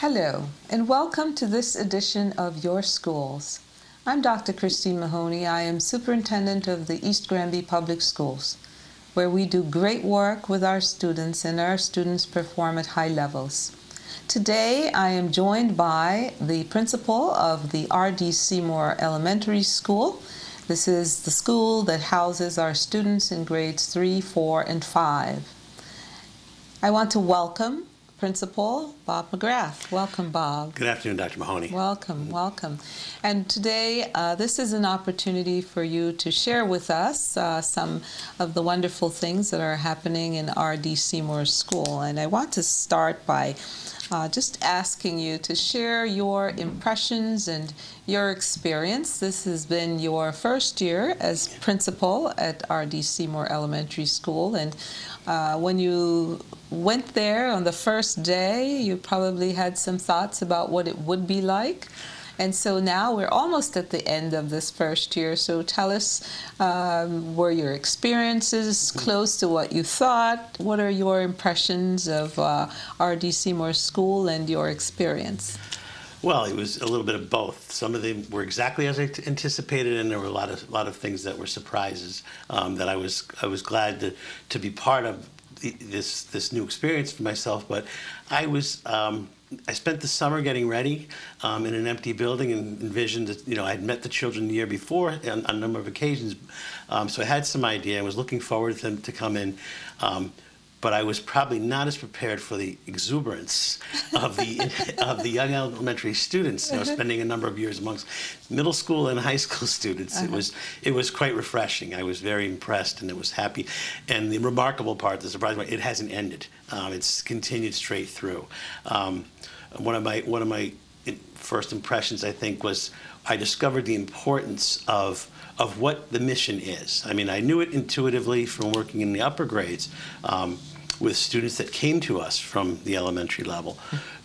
Hello, and welcome to this edition of Your Schools. I'm Dr. Christine Mahoney. I am Superintendent of the East Granby Public Schools, where we do great work with our students and our students perform at high levels. Today, I am joined by the principal of the R.D. Seymour Elementary School. This is the school that houses our students in grades 3, 4, and 5. I want to welcome Principal Bob McGrath. Welcome, Bob. Good afternoon, Dr. Mahoney. Welcome, welcome. And today, this is an opportunity for you to share with us some of the wonderful things that are happening in R.D. Seymour School. And I want to start by just asking you to share your impressions and your experience. This has been your first year as principal at R.D. Seymour Elementary School, and when you went there on the first day, you probably had some thoughts about what it would be like. And so now we're almost at the end of this first year. So tell us, were your experiences close to what you thought? What are your impressions of R.D. Seymour School and your experience? Well, it was a little bit of both. Some of them were exactly as I anticipated, and there were a lot of things that were surprises that I was glad to be part of this new experience for myself. But I spent the summer getting ready in an empty building and envisioned that, I'd met the children the year before on a number of occasions. So I had some idea. I was looking forward to them to come in. But I was probably not as prepared for the exuberance of the young elementary students. Spending a number of years amongst middle school and high school students, it was quite refreshing. I was very impressed and I was happy. And the remarkable part, the surprising part, it hasn't ended. It's continued straight through. One of my first impressions, I think, was I discovered the importance of what the mission is. I mean, I knew it intuitively from working in the upper grades with students that came to us from the elementary level.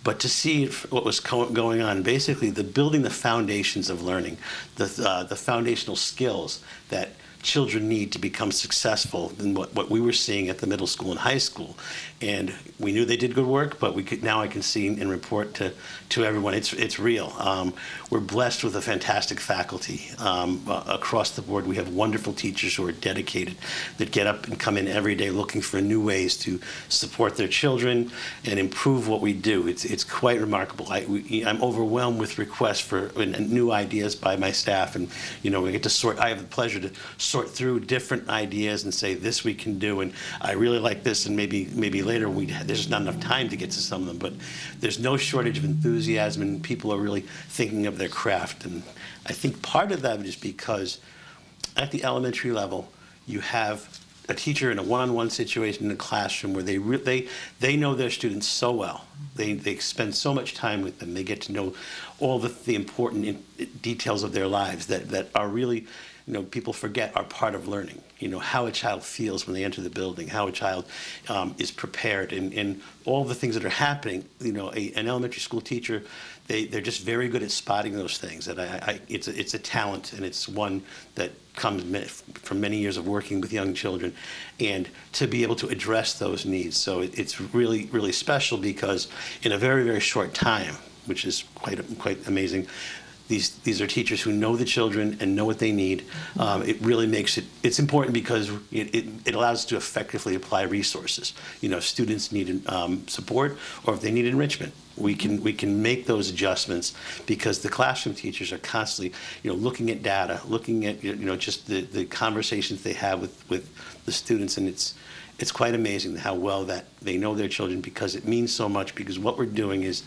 But to see what was going on, basically building the foundations of learning, the foundational skills that children need to become successful in what we were seeing at the middle school and high school. And we knew they did good work, but now I can see and report to everyone it's real. We're blessed with a fantastic faculty across the board. We have wonderful teachers who are dedicated, that get up and come in every day looking for new ways to support their children and improve what we do. It's quite remarkable. I'm overwhelmed with requests for new ideas by my staff, and we get to sort. I have the pleasure to sort through different ideas and say, this we can do, and I really like this, and maybe later there's just not enough time to get to some of them. But there's no shortage of enthusiasm, and people are really thinking of their craft. And I think part of that is because at the elementary level, you have a teacher in a one-on-one situation in a classroom where they know their students so well. They spend so much time with them. They get to know all the important details of their lives that are really, people forget are part of learning. How a child feels when they enter the building, how a child is prepared, and all the things that are happening. An elementary school teacher, they're just very good at spotting those things. It's a talent, and it's one that comes from many years of working with young children, and to be able to address those needs. So it's really, really special, because in a very, very short time, which is quite amazing, these are teachers who know the children and know what they need. It really makes it's important, because it allows us to effectively apply resources. If students need support, or if they need enrichment, we can make those adjustments, because the classroom teachers are constantly looking at data, looking at just the conversations they have with the students, and it's quite amazing how well that they know their children, because it means so much. Because what we're doing is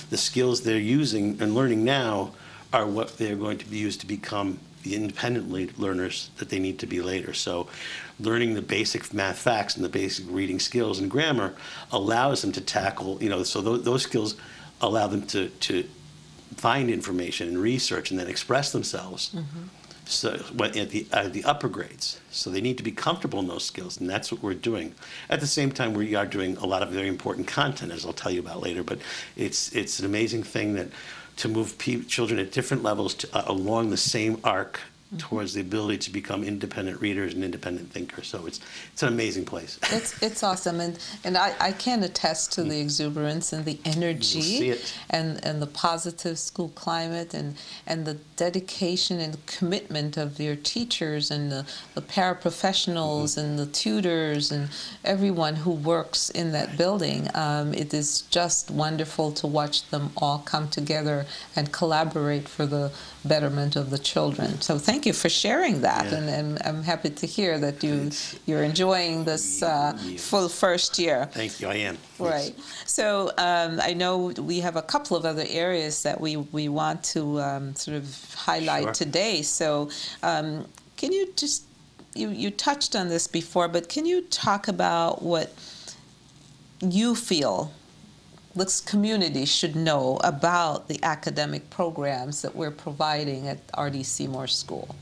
the skills they're using and learning now are what they're going to be used to become the independent learners that they need to be later. So learning the basic math facts and the basic reading skills and grammar allows them to tackle, so those skills allow them to find information and research and then express themselves. So at the upper grades. So they need to be comfortable in those skills, and that's what we're doing. At the same time, we are doing a lot of very important content, as I'll tell you about later. But it's an amazing thing that to move children at different levels along the same arc towards the ability to become independent readers and independent thinkers. So it's an amazing place. It's awesome, and I can attest to the exuberance and the energy, see it. and the positive school climate, and the dedication and commitment of your teachers and the paraprofessionals and the tutors and everyone who works in that building. It is just wonderful to watch them all come together and collaborate for the betterment of the children. So thank you for sharing that, Yeah. and I'm happy to hear that you're enjoying this full first year. Thank you, I am. Right. So I know we have a couple of other areas that we want to sort of highlight Sure. today. So can you just, you touched on this before, but can you talk about what you feel this community should know about the academic programs that we're providing at R.D. Seymour School?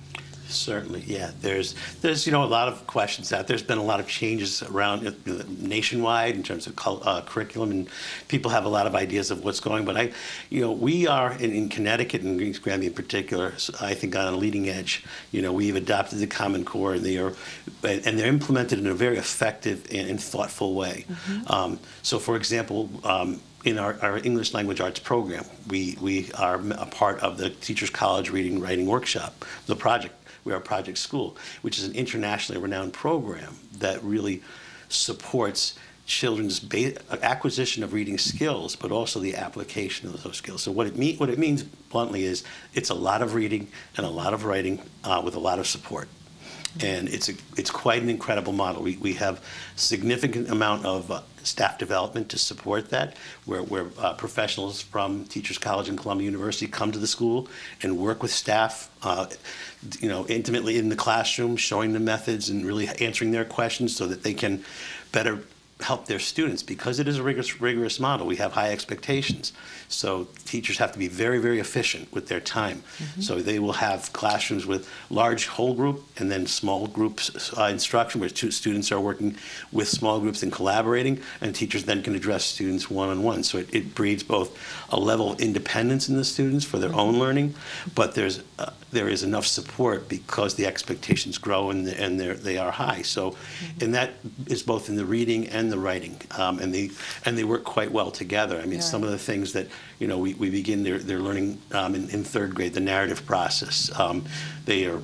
Certainly, yeah. There's a lot of questions out. There's been a lot of changes around nationwide in terms of curriculum, and people have a lot of ideas of what's going. But we are in Connecticut and Granby in particular, I think, on a leading edge. We've adopted the Common Core, and they're implemented in a very effective and thoughtful way. So, for example, in our English language arts program, we are a part of the Teachers College Reading Writing Workshop, the project. We are a project school, which is an internationally renowned program that really supports children's acquisition of reading skills, but also the application of those skills. So what it means bluntly is it's a lot of reading and a lot of writing with a lot of support. And it's quite an incredible model. We have significant amount of staff development to support that, where professionals from Teachers College and Columbia University come to the school and work with staff, intimately in the classroom, showing them methods and really answering their questions so that they can better help their students. Because it is a rigorous model, we have high expectations. So teachers have to be very, very efficient with their time. So they will have classrooms with large whole group and then small groups instruction, where students are working with small groups and collaborating, and teachers then can address students one-on-one. So it breeds both a level of independence in the students for their own learning, but there is enough support because the expectations grow and they are high. So, and that is both in the reading and the writing, and they work quite well together. I mean, some of the things that we begin, they're learning in third grade, the narrative process. They are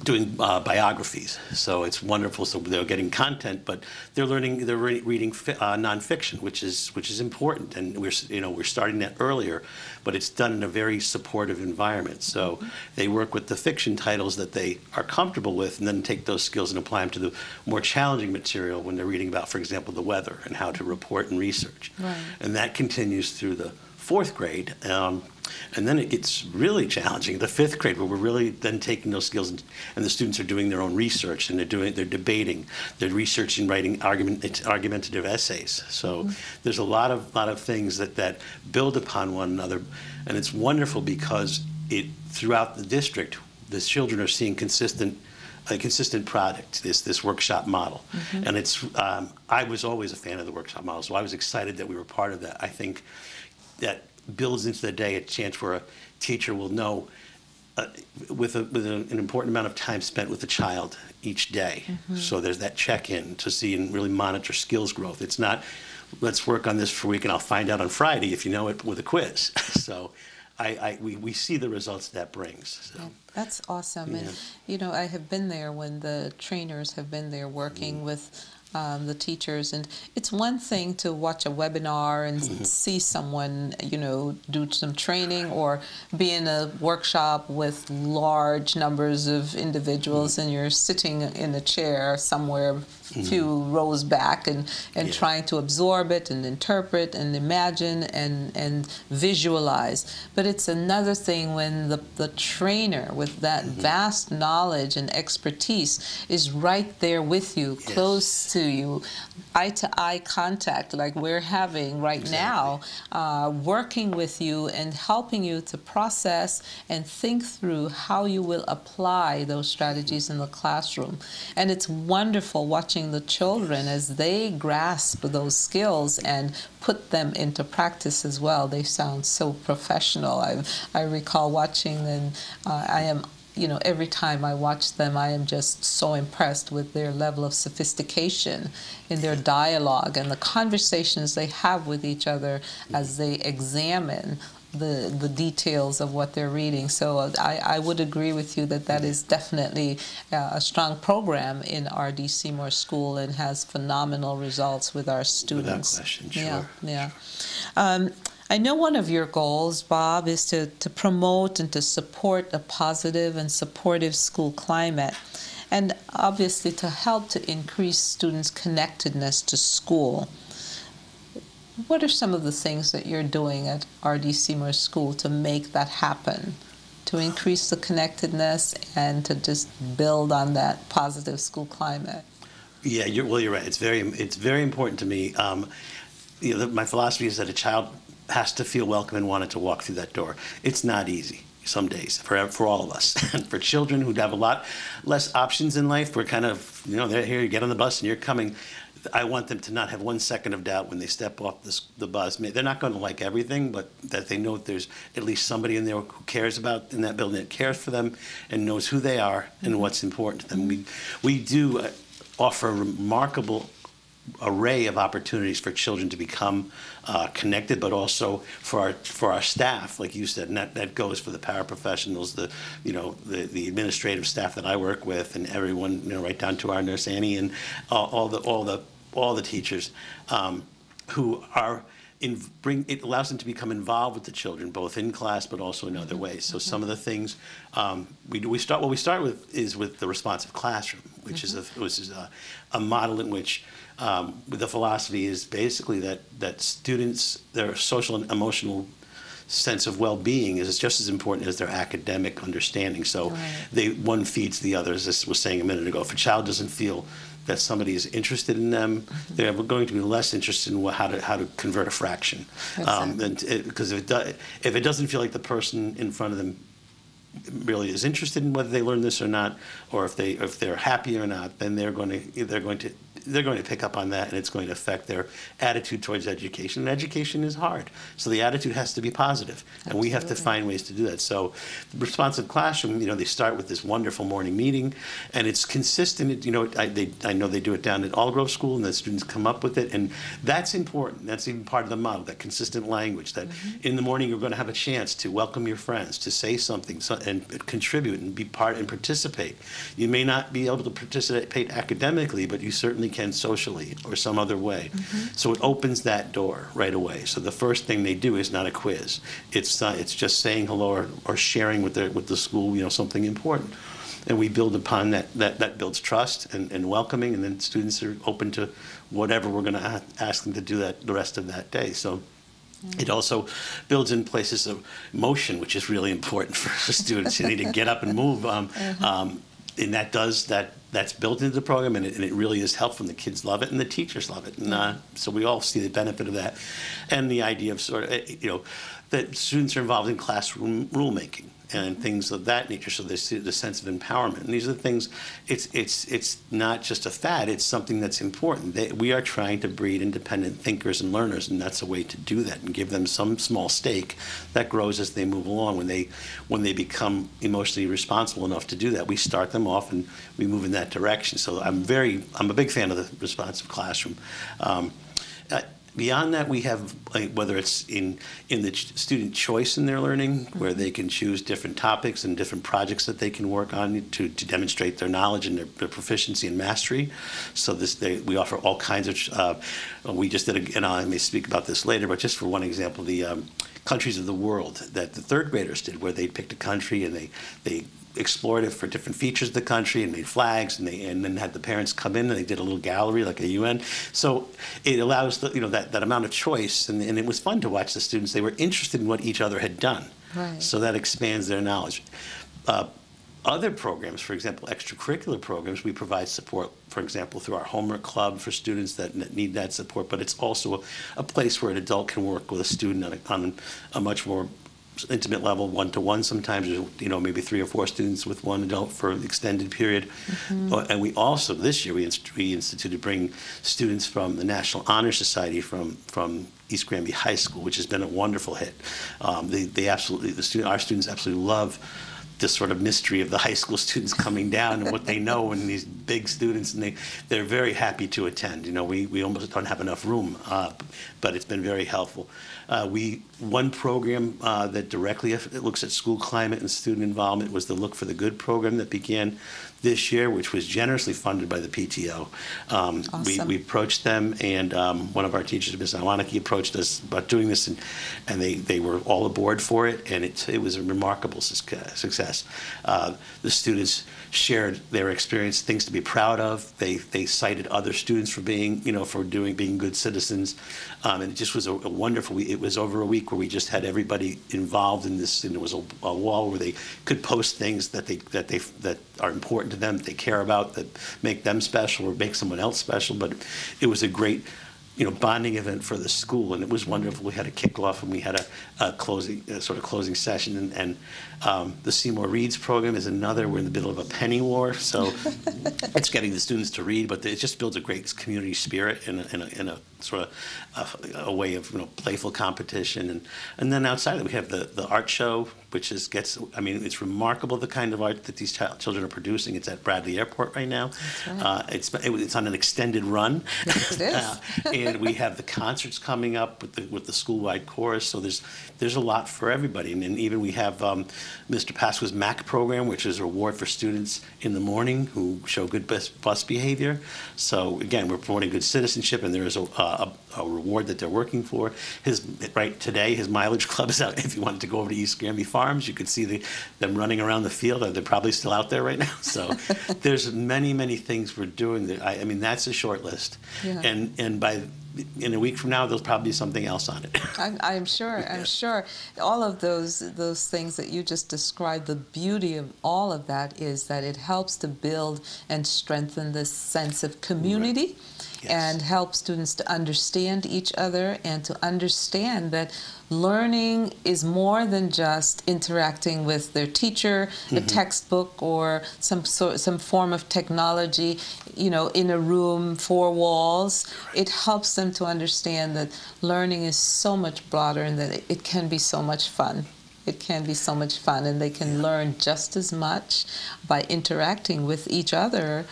doing biographies, so it's wonderful. So they're getting content, but they're reading nonfiction, which is important, and we're starting that earlier, but it's done in a very supportive environment. So they work with the fiction titles that they are comfortable with, and then take those skills and apply them to the more challenging material when they're reading about, for example, the weather and how to report and research. Right. And that continues through the fourth grade. And then it gets really challenging, the fifth grade, where we're really then taking those skills, and the students are doing their own research, and they're debating, they're researching, writing argumentative essays. So there's a lot of things that build upon one another, and it's wonderful because throughout the district, the children are seeing a consistent product, this workshop model. And I was always a fan of the workshop model, so I was excited that we were part of that. I think that builds into the day a chance where a teacher will know with an important amount of time spent with the child each day. So there's that check-in to see and really monitor skills growth. It's not, let's work on this for a week and I'll find out on Friday if you know it with a quiz. So we see the results that brings. So. Yeah, that's awesome. Yeah. And I have been there when the trainers have been there working with the teachers, and it's one thing to watch a webinar and see someone do some training, or be in a workshop with large numbers of individuals and you're sitting in a chair somewhere a few rows back and trying to absorb it and interpret and imagine and visualize. But it's another thing when the trainer with that vast knowledge and expertise is right there with you, close to you, eye-to-eye contact like we're having right now, working with you and helping you to process and think through how you will apply those strategies in the classroom. And it's wonderful watching the children as they grasp those skills and put them into practice as well. They sound so professional. I recall watching, and I am you know, every time I watch them, I am just so impressed with their level of sophistication in their dialogue and the conversations they have with each other as they examine the details of what they're reading. So I would agree with you that that is definitely a strong program in R.D. Seymour School and has phenomenal results with our students. Without question, sure. Yeah, yeah. I know one of your goals, Bob, is to promote and to support a positive and supportive school climate, and obviously to help to increase students' connectedness to school. What are some of the things that you're doing at R.D. Seymour School to make that happen, to increase the connectedness and to just build on that positive school climate? Yeah, you're right. It's very important to me. You know, my philosophy is that a child has to feel welcome and wanted to walk through that door. It's not easy some days for all of us. And for children who have a lot less options in life, we're kind of, you know, they're here, you get on the bus and you're coming. I want them to not have 1 second of doubt when they step off the bus. They're not going to like everything, but that they know that there's at least somebody in there who cares about, in that building, that cares for them and knows who they are and what's important to them. We do offer a remarkable array of opportunities for children to become connected, but also for our staff, like you said, and that goes for the paraprofessionals, the administrative staff that I work with, and everyone, you know, right down to our nurse Annie and all the teachers who are. It allows them to become involved with the children, both in class but also in other ways. So some of the things we start with is with the responsive classroom, which is a model in which the philosophy is basically that students, their social and emotional sense of well-being is just as important as their academic understanding. So one feeds the other, as I was saying a minute ago. If a child doesn't feel that somebody is interested in them, they're going to be less interested in how to convert a fraction. Because if it doesn't feel like the person in front of them really is interested in whether they learn this or not, or if they're happy or not, then they're going to pick up on that, and it's going to affect their attitude towards education. And education is hard, so the attitude has to be positive, and we have to find ways to do that. So, the responsive classroom, you know, they start with this wonderful morning meeting, and it's consistent. You know, I know they do it down at Allgrove School, and the students come up with it, and that's important. That's even part of the model, that consistent language. That in the morning you're going to have a chance to welcome your friends, to say something, and contribute and be part and participate. You may not be able to participate academically, but you certainly can socially or some other way. So it opens that door right away. So the first thing they do is not a quiz. It's just saying hello or sharing with the school, you know, something important. And we build upon that. That builds trust and welcoming, and then students are open to whatever we're going to ask them to do that the rest of that day. So. It also builds in places of motion, which is really important for students. You need to get up and move, and that's built into the program, and it really is helpful. And the kids love it, and the teachers love it, and so we all see the benefit of that. And the idea of sort of, you know, that students are involved in classroom rulemaking and things of that nature, so there's the sense of empowerment. And these are the things, it's not just a fad, it's something that's important. We are trying to breed independent thinkers and learners, and that's a way to do that and give them some small stake that grows as they move along. When they become emotionally responsible enough to do that, we start them off and we move in that direction. So I'm a big fan of the responsive classroom. Beyond that, we have, whether it's in the student choice in their learning, where they can choose different topics and different projects that they can work on to demonstrate their knowledge and their proficiency and mastery. So we offer all kinds of, we just did, and I may speak about this later, but just for one example, the countries of the world that the third graders did, where they picked a country and they explored it for different features of the country and made flags, and then had the parents come in and they did a little gallery like a UN. So it allows that amount of choice, and it was fun to watch the students. They were interested in what each other had done. Right. So that expands their knowledge. Other programs, for example, extracurricular programs, we provide support, for example, through our homework club for students that need that support, but it's also a place where an adult can work with a student on a much more intimate level, one-to-one. Sometimes there's, maybe 3 or 4 students with one adult for an extended period. And we also, this year, we instituted bring students from the National Honor Society from East Granby High School, which has been a wonderful hit. Our students absolutely love this sort of mystery of the high school students coming down and what they know, and these big students, and they're very happy to attend. You know, we almost don't have enough room, but it's been very helpful. One program that directly looks at school climate and student involvement was the Look for the Good program that began this year, which was generously funded by the PTO. Awesome. We approached them, and one of our teachers, Ms. Iwaniki, approached us about doing this, and they were all aboard for it, and it was a remarkable success. The students shared their experience, things to be proud of. They cited other students for being good citizens, and it just was a wonderful. It was over a week where we just had everybody involved in this, and it was a wall where they could post things that are important to them, that they care about, that make them special or make someone else special. But it was a great, bonding event for the school, and it was wonderful. We had a kickoff, and we had a closing session, and the Seymour Reads program is another. We're in the middle of a penny war, so it's getting the students to read, but it just builds a great community spirit in a sort of a way of playful competition, and then outside of it we have the art show, which it's remarkable the kind of art that these children are producing. It's at Bradley Airport right now. That's right. It's on an extended run. Yes, it is. And we have the concerts coming up with the school-wide chorus. So there's a lot for everybody. And even we have Mr. Pasqua's MAC program, which is a reward for students in the morning who show good bus behavior. So again, we're promoting good citizenship, and there is a reward that they're working for. Today, his mileage club is out. If you wanted to go over to East Granby Farms, you could see them running around the field. They're probably still out there right now. So there's many, many things we're doing. That's a short list. Yeah. And in a week from now, there'll probably be something else on it. I'm sure. I'm sure. All of those things that you just described, the beauty of all of that is that it helps to build and strengthen this sense of community. Right. Yes. And help students to understand each other and to understand that learning is more than just interacting with their teacher, a textbook, or some form of technology, in a room, four walls. Right. It helps them to understand that learning is so much broader and that it can be so much fun. It can be so much fun, and they can learn just as much by interacting with each other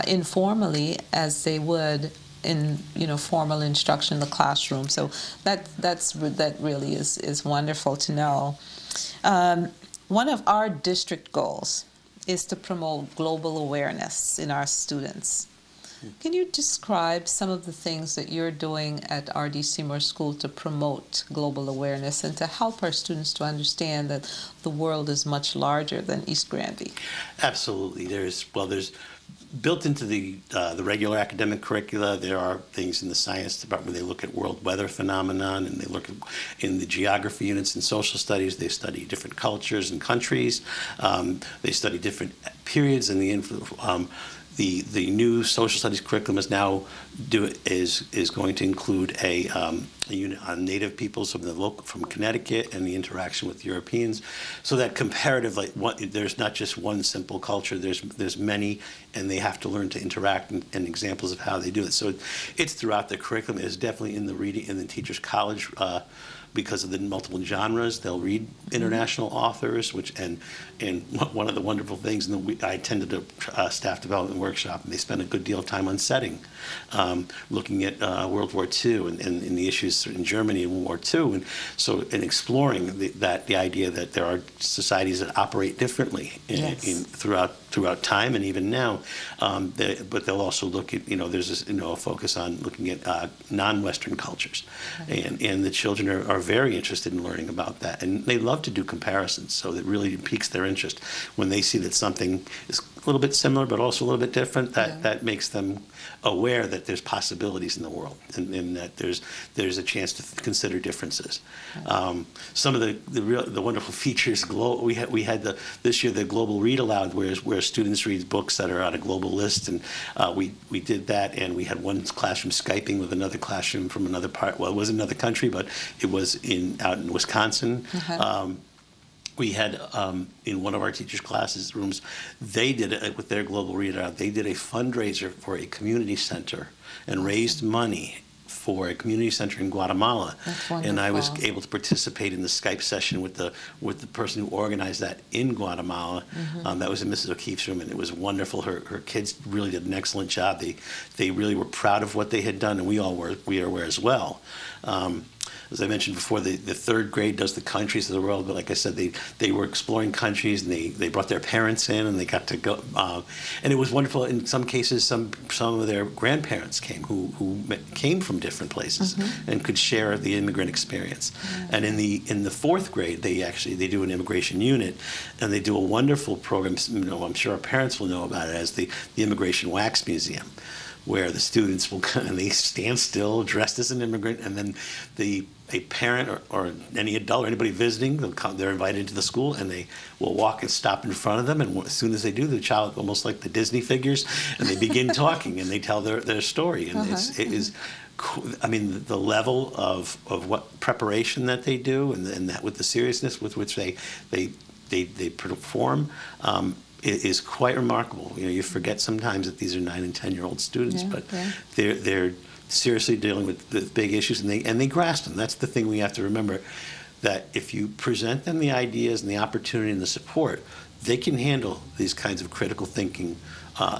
informally as they would in formal instruction in the classroom. So that really is wonderful to know. One of our district goals is to promote global awareness in our students. Can you describe some of the things that you're doing at R.D. Seymour School to promote global awareness and to help our students to understand that the world is much larger than East Granby? Absolutely. There's built into the regular academic curricula, there are things in the science department. They look at world weather phenomenon, and they look at, in the geography units and social studies, they study different cultures and countries. They study different periods, and the new social studies curriculum is going to include a unit on Native peoples from Connecticut and the interaction with Europeans, so that comparative, there's not just one simple culture. There's many, and they have to learn to interact and examples of how they do it. So it's throughout the curriculum. It's definitely in the reading in the Teachers College. Because of the multiple genres, they'll read international authors, and one of the wonderful things, I attended a staff development workshop, and they spent a good deal of time on setting, looking at World War II and the issues in Germany in World War II, and exploring the idea that there are societies that operate differently throughout time and even now, but they'll also look at, there's a focus on looking at non-Western cultures, and the children are very interested in learning about that, and they love to do comparisons, so it really piques their interest when they see that something is a little bit similar but also a little bit different. That makes them aware that there's possibilities in the world, and that there's a chance to consider differences. Some of the wonderful features we had this year the global read aloud, where students read books that are on a global list, and we did that, and we had one classroom Skyping with another classroom from another part. Well, it was another country, but it was out in Wisconsin. We had in one of our teachers' classes rooms, they did it with their global read aloud. They did a fundraiser for a community center and raised money for a community center in Guatemala. That's and I was wonderful. able to participate in the Skype session with the person who organized that in Guatemala. That was in Mrs. O'Keefe's room, and it was wonderful. Her kids really did an excellent job. They really were proud of what they had done, and we were as well. As I mentioned before, the third grade does the countries of the world, but like I said, they were exploring countries, and they brought their parents in, and they got to go. And it was wonderful. In some cases, some of their grandparents came who came from different places and could share the immigrant experience. And in the fourth grade, they do an immigration unit, and they do a wonderful program. I'm sure our parents will know about it as the Immigration Wax Museum, where the students will come and they stand still dressed as an immigrant, and then a parent or any adult or anybody visiting, they're invited into the school, and they will walk and stop in front of them, and as soon as they do, the child, almost like the Disney figures, and they begin talking and they tell their story. And it is, I mean, the level of what preparation that they do, and that with the seriousness with which they perform, is quite remarkable. You forget sometimes that these are 9 and 10-year-old students, but they're seriously dealing with the big issues, and they grasp them. That's the thing we have to remember, that if you present them the ideas and the opportunity and the support, they can handle these kinds of critical thinking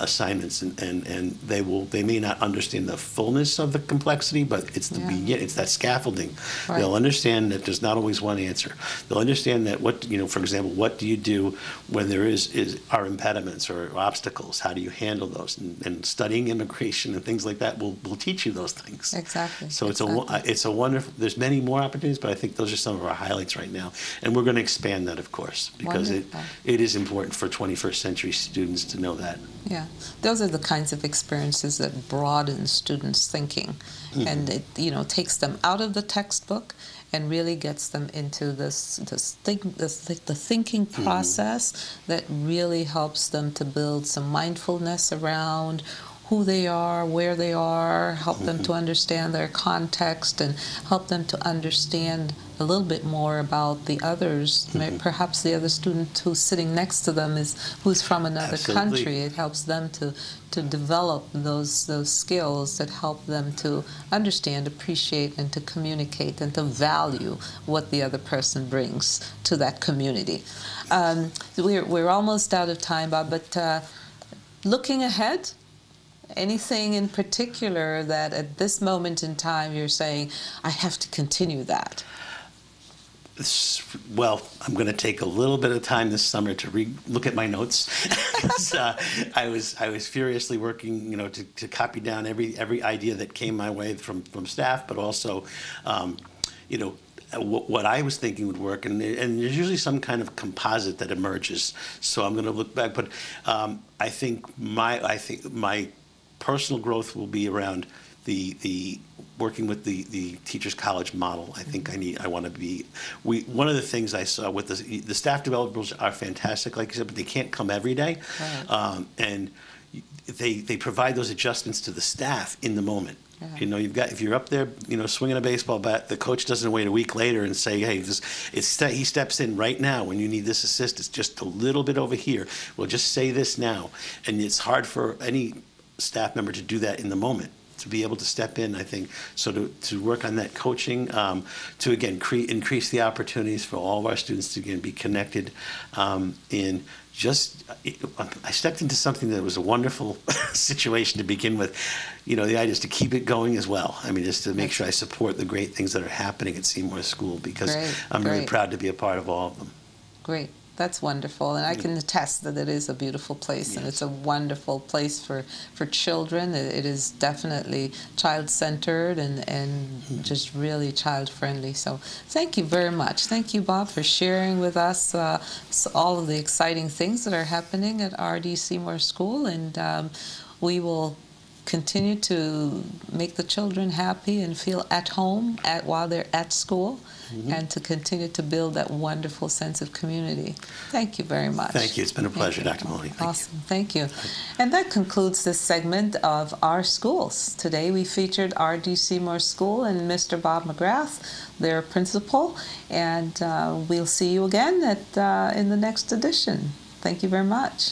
assignments, and they may not understand the fullness of the complexity, but it's the beginning. It's that scaffolding. Right. They'll understand that there's not always one answer. They'll understand that for example, what do you do when there are impediments or obstacles? How do you handle those? And studying immigration and things like that will teach you those things. Exactly. So it's a wonderful. There's many more opportunities, but I think those are some of our highlights right now, and we're going to expand that, of course, because it is important for 21st century students to know that. Yeah, those are the kinds of experiences that broaden students' thinking, and it takes them out of the textbook and really gets them into the thinking process that really helps them to build some mindfulness around who they are, where they are, help them to understand their context, and help them to understand a little bit more about the others. Perhaps the other student who's sitting next to them who's from another country. It helps them to develop those skills that help them to understand, appreciate, and to communicate, and to value what the other person brings to that community. We're almost out of time, Bob, but looking ahead, anything in particular that at this moment in time you're saying, I have to continue that? Well, I'm going to take a little bit of time this summer to look at my notes. I was furiously working, to copy down every idea that came my way from staff, but also, what I was thinking would work, and there's usually some kind of composite that emerges. So I'm going to look back, but I think my personal growth will be around the working with the Teachers College model. I think I want to be. One of the things I saw with the staff developers are fantastic, like you said, but they can't come every day, and they provide those adjustments to the staff in the moment. If you're up there, swinging a baseball bat, the coach doesn't wait a week later and say, hey, he steps in right now when you need this assist. It's just a little bit over here. Well, just say this now. And it's hard for any staff member to do that in the moment, to be able to step in, I think. So to work on that coaching, to again increase the opportunities for all of our students to again be connected I stepped into something that was a wonderful situation to begin with. The idea is to keep it going as well. I mean, just to make sure I support the great things that are happening at Seymour School, because I'm really proud to be a part of all of them. Great. That's wonderful, and I can attest that it is a beautiful place, and it's a wonderful place for children. It is definitely child-centered and just really child-friendly. So thank you very much. Thank you, Bob, for sharing with us all of the exciting things that are happening at R.D. Seymour School, and we will continue to make the children happy and feel at home while they're at school, and to continue to build that wonderful sense of community. Thank you very much. Thank you. It's been a pleasure, Dr. Maloney. Awesome. Thank you. And that concludes this segment of Our Schools. Today we featured R.D. Seymour School and Mr. Bob McGrath, their principal, and we'll see you again in the next edition. Thank you very much.